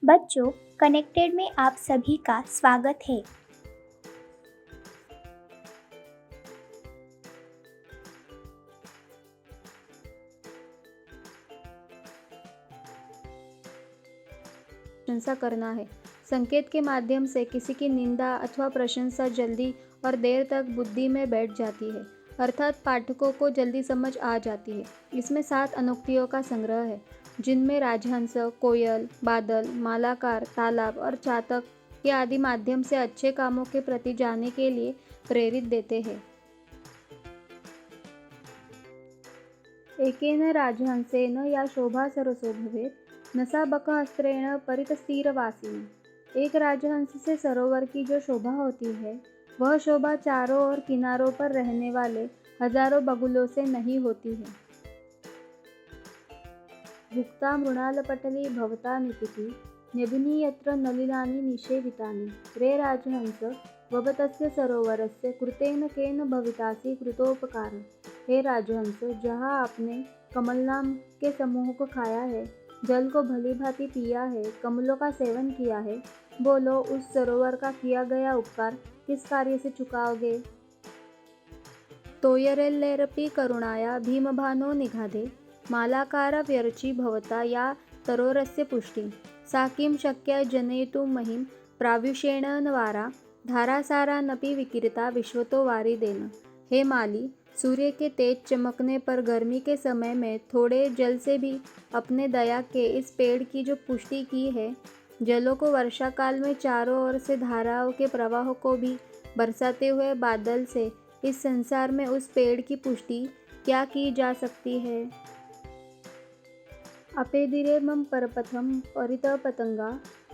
बच्चों, कनेक्टेड में आप सभी का स्वागत है। प्रशंसा करना है। संकेत के माध्यम से किसी की निंदा अथवा प्रशंसा जल्दी और देर तक बुद्धि में बैठ जाती है, अर्थात पाठकों को जल्दी समझ आ जाती है। इसमें 7 अनुक्तियों का संग्रह है, जिनमें राजहंस, कोयल, बादल, मालाकार, तालाब और चातक के आदि माध्यम से अच्छे कामों के प्रति जाने के लिए प्रेरित देते हैं। एकेन राजहंसेन या शोभा सरसो भवेत् नसा बकहस्त्रेण परितस्तीरवासिनी। एक राजहंस से सरोवर की जो शोभा होती है, वह शोभा चारों ओर किनारों पर रहने वाले हजारों बगुलों से नहीं होती है। भुक्ता मृणालपटली भवता निपीति न्यभिनी यत्र नलिनानि निषेवितानि। रे राजहंस, भवतस्य सरोवरस्य कृतेन केन भवितासि कृतोपकार। हे राजहंस, जहाँ आपने कमलनाम के समूह को खाया है, जल को भली भांति पिया है, कमलों का सेवन किया है, बोलो उस सरोवर का किया गया उपकार किस कार्य से चुकाओगे। तोयरेल्लेरपि करुणाया भीमभानो निघाधे मालाकार व्यर्ची भवता या तरोरस्य पुष्टि। सा किं शक्या जनयितुं महिं प्राव्युषेण नवारा धारासारानपि विकीर्ता विश्वतो वारिदेन। हे माली, सूर्य के तेज चमकने पर गर्मी के समय में थोड़े जल से भी अपने दया के इस पेड़ की जो पुष्टि की है, जलों को वर्षा काल में चारों ओर से धाराओं के प्रवाह को भी बरसाते हुए बादल से इस संसार में उस पेड़ की पुष्टि क्या की जा सकती है। अपेदिरे मम परपथम परितपतंगा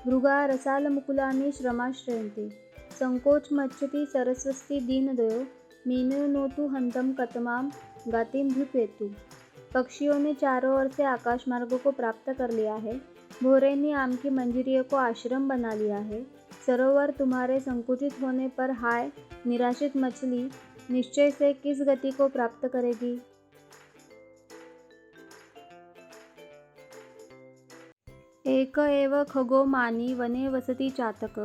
भृगा रसालमुकुलानि श्रमाश्रयन्ति। संकोच मच्छति सरस्वती दीनदयो मीनो नोतु हंतम कतमाम गातिम भृपेतु। पक्षियों ने चारों ओर से आकाश मार्गों को प्राप्त कर लिया है, भोरे ने आम की मंजरियों को आश्रम बना लिया है। सरोवर तुम्हारे संकुचित होने पर हाय निराशित मछली निश्चय से किस गति को प्राप्त करेगी। एक एव खगो मानी वने वसति चातक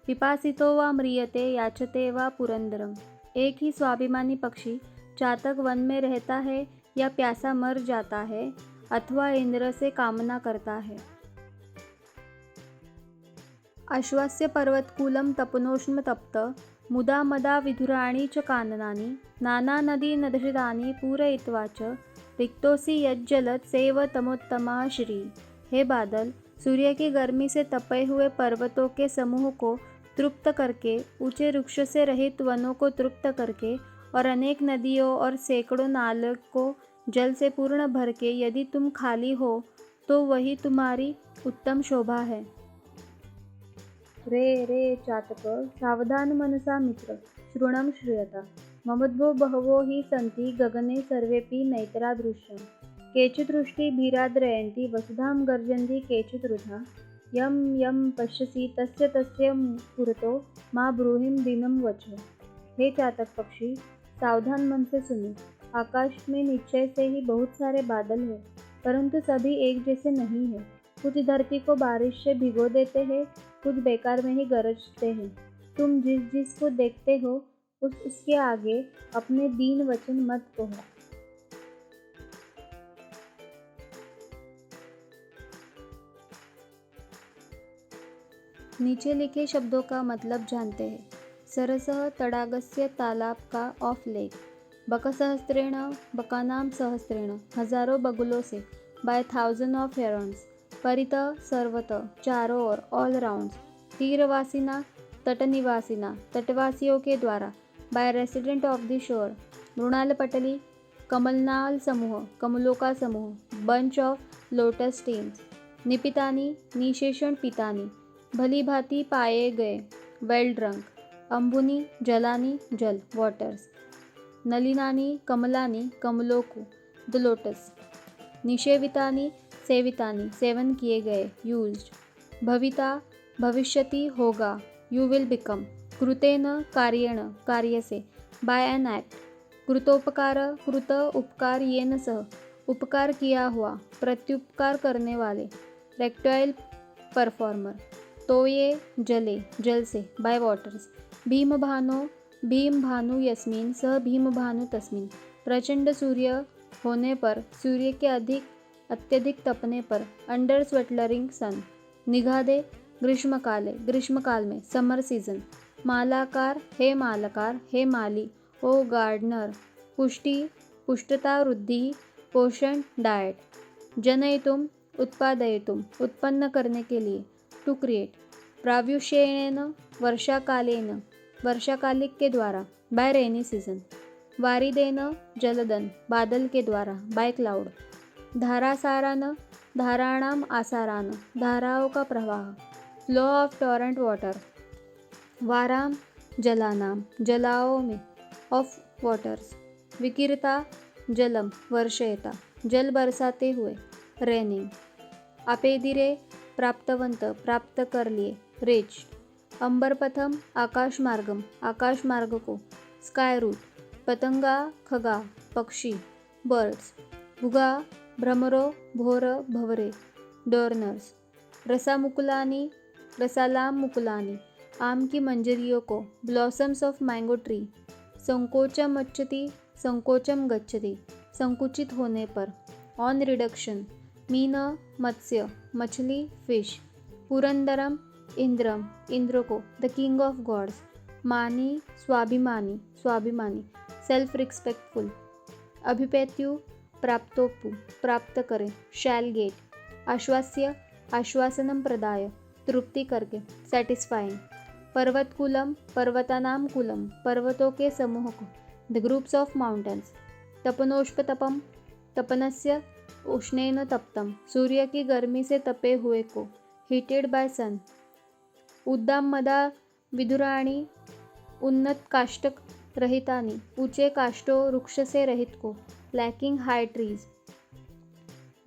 पिपासितो वा म्रियते याचते वा पुरंदरम। एक ही स्वाभिमानी पक्षी चातक वन में रहता है या प्यासा मर जाता है अथवा इंद्र से कामना करता है। अश्वस्य पर्वतकूलं तपनोष्म तप्त मुदा मदा विधुराणि च काननानि नाना नदी नदशितानि पूरयित्वा च रिक्तोसि यज्जलत् सेव तमोत्तमा श्री। हे बादल, सूर्य की गर्मी से तपे हुए पर्वतों के समूह को तृप्त करके, ऊंचे वृक्ष से रहित वनों को तृप्त करके और अनेक नदियों और सैकड़ों नालों को जल से पूर्ण भर के यदि तुम खाली हो तो वही तुम्हारी उत्तम शोभा है। रे चातक, सावधान मनसा मित्र श्रुणं श्रूयता ममद्भो बहवो हि सन्ति गगने सर्वेपि नैतरादृश्यम्। केचिदृष्टि भीराद्रयन्ति वसुधां गर्जन्ति केचिदृथा यं यं पश्यसि तस्य तस्य पुरतो माँ ब्रूहिम दीनम वच। हे चातक पक्षी, सावधान मन से सुनो। आकाश में निश्चय से ही बहुत सारे बादल हैं, परंतु सभी एक जैसे नहीं हैं। कुछ धरती को बारिश से भिगो देते हैं, कुछ बेकार में ही गरजते हैं। तुम जिस को देखते हो उसके आगे अपने दीन वचन मत कहो। नीचे लिखे शब्दों का मतलब जानते हैं। सरसः तडागस्य तालाब का ऑफ लेक। बकसहस्त्रेण बकानाम सहस्त्रेण हजारों बगुलों से बाय 1000 ऑफ हेरॉन्स। परित सर्वतः चारों ओर ऑल राउंड्स। तीरवासिना तटनिवासिना तटवासियों के द्वारा by resident of the shore. मृणालपटली कमलनाल समूह कमलों का समूह बंच ऑफ लोटस स्टेम्स। निपितानी निशेषण पितानी भली भांति पाए गए वेल ड्रंक। अंबुनी जलानी जल वाटर्स। नलिनानी कमलानी कमलों को द लोटस। निषेवितानी सेवितानी सेवन किए गए यूज्ड। भविता भविष्यति होगा यू विल बिकम। कृतेन कार्येण कार्य से बाय एन एक्ट। कृतोपकार कृत उपकार येन सह उपकार किया हुआ प्रत्युपकार करने वाले। रेक्टाइल परफॉर्मर। तोये जले, जल से, बाय वाटर्स। भीमभानो, भीम भानु यस्मिन, सह भीमभानु तस्मिन। प्रचंड सूर्य होने पर, सूर्य के अत्यधिक तपने पर, अंडर स्वेटलरिंग सन। निगादे, ग्रीष्मकाले, ग्रीष्मकाल में, समर सीजन। मालाकार, हे माली, ओ गार्डनर। पुष्टि, पुष्टता, वृद्धि, पोषण, डाइट। जनयितुम, उत्पादयितुम, उत्पन्न करने के लिए, टू क्रिएट। प्राव्युष्येण, वर्षाकालेन, वर्षाकालिक के द्वारा, बाय रेनी सीजन। वारिदेन, जलदन, बादल के द्वारा, बाय क्लाउड। धारासारान, धाराणाम आसारान, धाराओं का प्रवाह। Flow of torrent water. वाराम, जलानाम, जलाओं में, ऑफ वाटर्स। विकिरता, जलम, वर्षयता, जल बरसाते हुए, रेनिंग। अपेदिरे, प्राप्तवंत, प्राप्त कर लिए, रिच। अंबरपथम, आकाश मार्गम, आकाश मार्ग को, स्काई रूट। पतंगा, खगा, पक्षी, बर्ड्स। भुगा, भ्रमरो, भोर, भवरे, डोर्नर्स। रसामुकुलानी, रसालाम मुकुलानी, आम की मंजरियों को, ब्लॉसम्स ऑफ मैंगो ट्री। संकोचम गच्छति, संकोचम गच्छति, संकुचित होने पर, ऑन रिडक्शन। मीन, मत्स्य, मछली, फिश। पुरंदरम, इंद्रम, इंद्र को, द किंग ऑफ गॉड्स। मानी, स्वाभिमानी, स्वाभिमानी, सेल्फ रिस्पेक्टफुल। अभिपेत्यु, प्राप्तोपु, प्राप्त करे, शैल गेट। आश्वास्य, आश्वासनम प्रदाय, तृप्ति करके, सेटिस्फाइंग। पर्वतकुलम, पर्वतानाम कुलम, पर्वतों के समूह को, द ग्रुप्स ऑफ माउंटेन्स। तपनोष्पतपम, तपनस्य, उष्णेन तप्तम, सूर्य की गर्मी से तपे हुए को, हीटेड बाय सन। उद्दाम मदा विधुराणी, उन्नत काष्टक रहितानी, ऊंचे काष्टों वृक्ष से रहित को, लैकिंग हाई ट्रीज।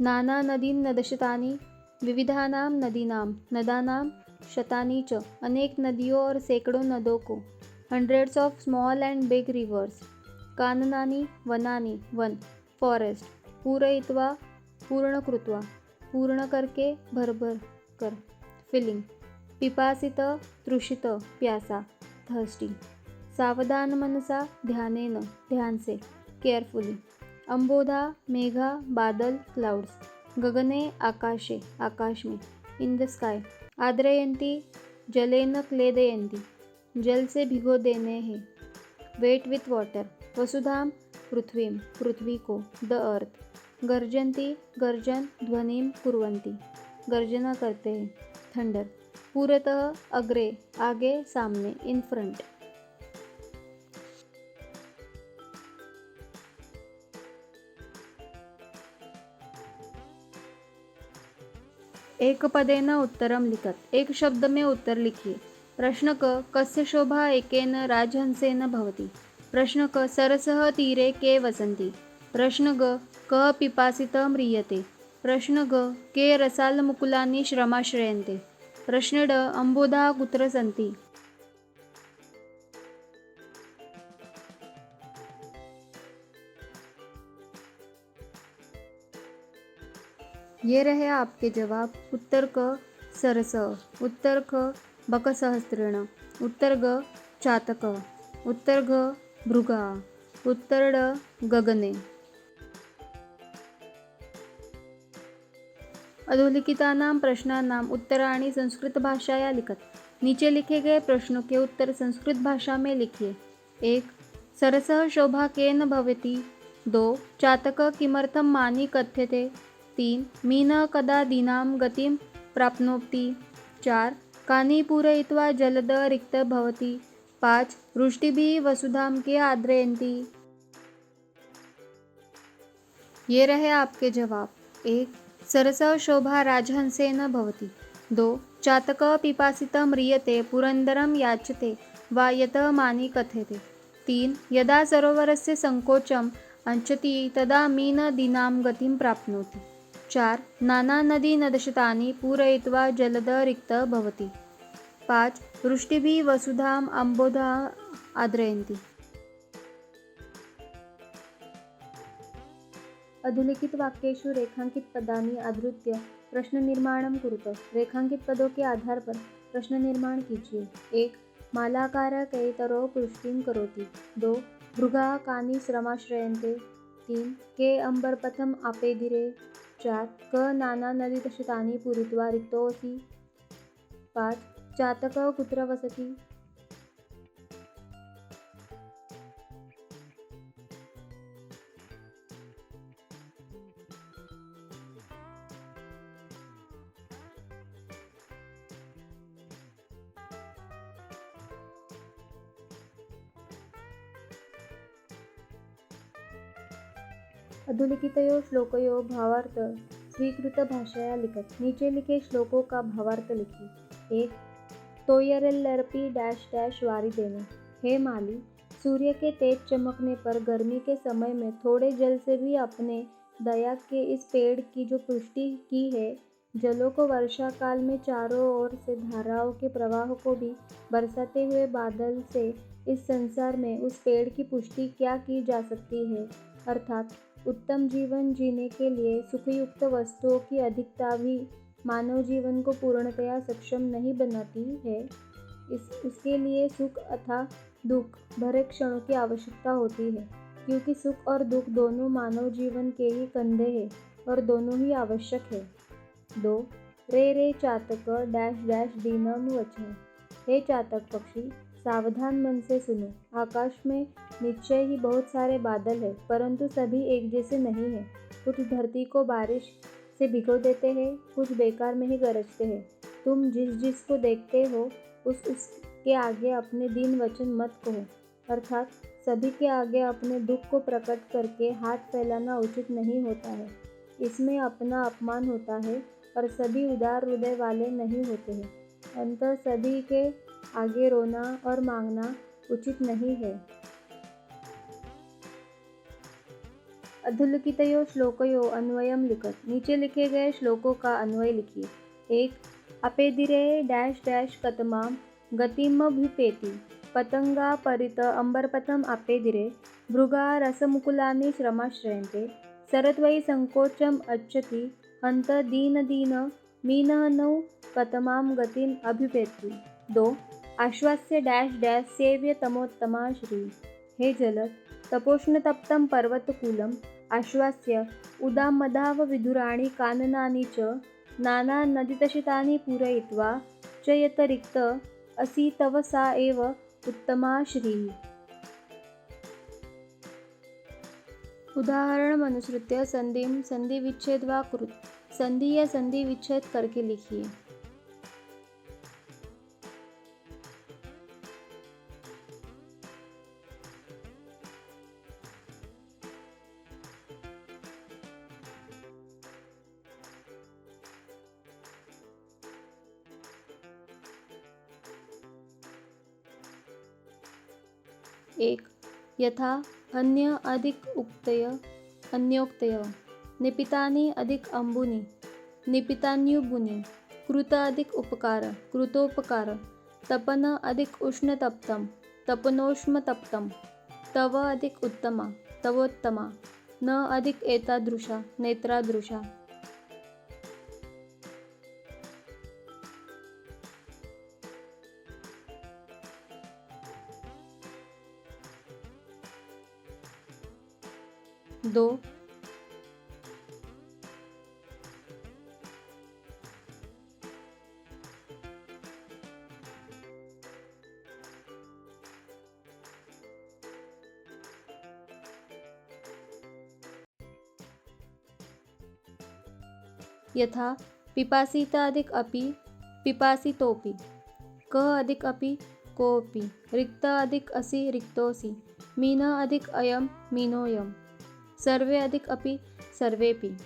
नाना नदीन नदशतानी, विविधानाम नदीनाम, नदानाम, शतानी च, अनेक नदियों और सैकड़ों नदों को, hundreds of small and big rivers. काननानी, वनानी, वन, फॉरेस्ट। पूरयित्वा, पूर्ण कृत्वा, पूर्ण करके, भर भर कर, फिलिंग। पिपासित, तृषित, प्यासा, थर्स्टी। सावधान मनसा, ध्यानेन, ध्यान से, केयरफुली। अंबोधा, मेघा, बादल, क्लाउड्स। गगने, आकाशे, आकाश में, इन द स्काई। आद्रयंती, जलेन क्लेदयंती, जल से भिगो देने हैं, वेट विथ वाटर। वसुधाम, पृथ्वीम, पृथ्वी को, द अर्थ। गर्जन्ती, गर्जन, ध्वनिम कुर्वन्ति, गर्जना करते हैं, थंडर। पुरतः, अग्रे, आगे, सामने, इन फ्रंट। एक पदेन उत्तरम लिखत, एक शब्द में उत्तर लिखिए। प्रश्न क, कस्य शोभा एकेन राजहंसेन भवति। प्रश्न क, सरसः तीरे के वसन्ति। प्रश्न ग, कः पिपासितः म्रियते। प्रश्न ग, के रसालमुकुलानि श्रमाश्रयन्ते। प्रश्न ड, अंबोधा कुत्र सन्ति। ये रहे आपके जवाब। उत्तर क, सरस। उत्तर ख, बकसहस्रेण। उत्तर ग, चातक। उत्तर घ, भृगा। उत्तर ड, गगने। अधोलिखितानां प्रश्नानां उत्तराणि संस्कृत भाषाया लिखत। नीचे लिखे गए प्रश्नों के उत्तर संस्कृत भाषा में लिखिए। 1. सरसः शोभा केन भवति। 2. चातकः किमर्थं मानी कथ्यते। 3. मीनः कदा दीनां गतिं प्राप्नोति। 4. कानि पूरयित्वा जलदः रिक्तः भवति। 5. वृष्टिभिः वसुधां के आद्रयन्ति। ये रहे आपके जवाब। 1. सरसः शोभा राजहंसेन भवति। 2. चातकः पिपासितः म्रियते पुरन्दरं याचते वा यतः मानी कथ्यते। 3. यदा सरोवरस्य संकोचम् अंशति तदा मीनः दीनां गतिं प्राप्नोति। 4. नाना नदी नदशतानि पूरयित्वा जलदः रिक्तः भवति। 5. वृष्टिभिः वसुधाम् अम्बोधः आद्रयन्ति। अधोलिखित वाक्येषु रेखांकित पदानि आधृत्य प्रश्न निर्माणम कुरुत। रेखांकित पदों के आधार पर प्रश्न निर्माण कीजिए। 1. मालाकार कैतरो पुष्टिं करोति। 2. भृगा कानि श्रमाश्रयन्ते। 3. के अंबरपथम आपेदिरे। 4. क नाना नदीतशतानि पूरित्वा रिक्तोऽसि। 5. चातक कुत्र वसति। अधोलिखितयो श्लोकयो भावार्थ स्वीकृत भाषाया लिखत। नीचे लिखे श्लोकों का भावार्थ लिखिए। 1. तोयरेल्लर्पी डैश डैश वारी देने। हे माली, सूर्य के तेज चमकने पर गर्मी के समय में थोड़े जल से भी अपने दया के इस पेड़ की जो पुष्टि की है, जलों को वर्षा काल में चारों ओर से धाराओं के प्रवाह को भी बरसाते हुए बादल से इस संसार में उस पेड़ की पुष्टि क्या की जा सकती है। अर्थात उत्तम जीवन जीने के लिए सुखयुक्त वस्तुओं की अधिकता भी मानव जीवन को पूर्णतया सक्षम नहीं बनाती है। उसके लिए सुख अथवा दुख भरे क्षणों की आवश्यकता होती है, क्योंकि सुख और दुख दोनों मानव जीवन के ही कंधे हैं और दोनों ही आवश्यक है। 2. रे रे चातक डैश डैश दीनम वचन। हे चातक पक्षी, सावधान मन से सुनो। आकाश में निश्चय ही बहुत सारे बादल हैं, परंतु सभी एक जैसे नहीं हैं। कुछ धरती को बारिश से भिगो देते हैं, कुछ बेकार में ही गरजते हैं। तुम जिस को देखते हो उसके आगे अपने दीन वचन मत कहो। अर्थात सभी के आगे अपने दुख को प्रकट करके हाथ फैलाना उचित नहीं होता है। इसमें अपना अपमान होता है और सभी उदार हृदय वाले नहीं होते हैं। अंततः सभी के आगे रोना और मांगना उचित नहीं है। अधोलिखितयो श्लोकयो अन्वयम लिखत। नीचे लिखे गए श्लोकों का अन्वय लिखिए। 1. अपेदिरे डैश डैश कतमाम गतिमभ्युपेति। पतंगा परित अंबरपथम आपेदिरे। भृगा रसमुकुलानि श्रमाश्रयन्ते। सरत्वयि संकोचम अच्छति। हंत दीन दीन मीनः नौ कतमाम गतिम अभ्युपेति। 2. आश्वास्य डैश डैश सेव्य तमोत्तमा श्री। हे जलद, तपोष्ण तप्तं पर्वतकूलम आश्वास्य उदामदाव विधुराणि काननानि च नाना नदीतशितानि पूरयित्वा च यतरिक्त असि तव सा एव उत्तमा श्रीः। उदाहरण अनुसृत्य संधिम संधि विच्छेद वा कृत। संधि या संधि विच्छेद करके लिखिए। एक. यथा अन्य अधिक उक्तय अन्योक्तय। निपितानि अधिक अंबुनि निपितान्युबुनि। कृत अधिक उपकार कृतोपकार। तपन अधिक उष्णतप्तं तपनोष्णतप्तं। तव अधिक उत्तमा तवोत्तमा। न अधिक एतादृशा नेत्रादृशा। दो. यथा पिपासित अधिक अपि पिपासितोपि। क अधिक अपि कोऽपि। रिक्त अधिक असि रिक्तोऽसि। मीन अधिक अयं मीनोऽयम्। सर्वे अधिक अपि सर्वेपि।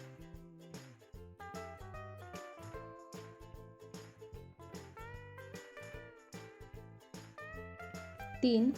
3.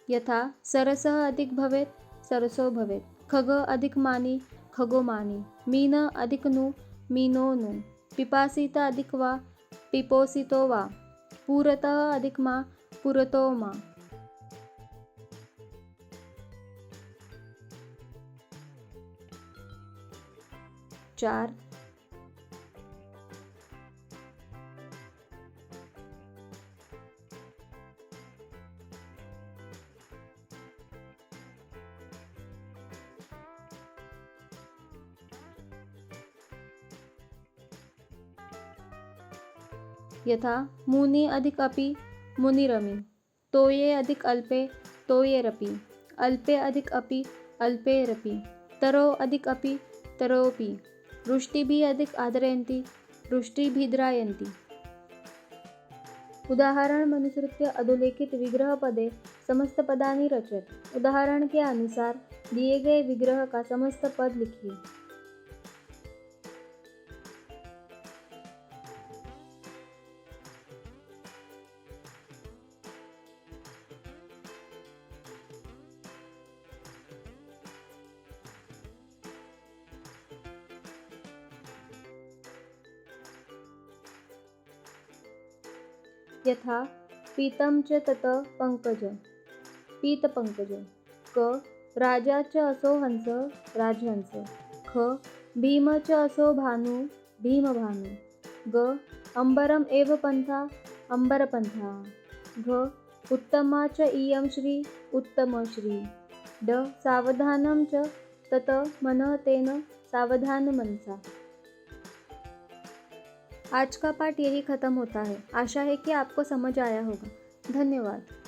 यथा सरसः अधिक भवेत् सरसो भवेत्। खग अधिक मानि खगोमानी। मीन अधिक नु मीनो नु। पिपासित अधिक वा पिपोसितो वा। पूरतः अधिक मा पुरतो मा। 4 यथा मुनि अधिक अपि मुनिरपि। तोये अधिक अल्पे तोयेरपि। अल्पे अधिक अपि अल्पेरपि। तरो अधिक अपि तरोपि। वृष्टिभिः अधिक आदरयन्ति वृष्टिभिद्रायन्ति। उदाहरणमनुसृत्य अधोलिखित विग्रह पदे समस्त पदानि रचयत। उदाहरण के अनुसार दिए गए विग्रह का समस्त पद लिखिए। यथा पीतं च तत पंकज पीतपंकज। क राजा च असो हंस राजहंस। ख भीम च असो भानु भीमभानु। ग अंबरम एव पंथा अंबरपंथा। घ उत्तमा च इयं श्री उत्तमश्री। ड सावधानं च तत मनः तेन सावधान मनसा। आज का पाठ यही ख़त्म होता है। आशा है कि आपको समझ आया होगा। धन्यवाद।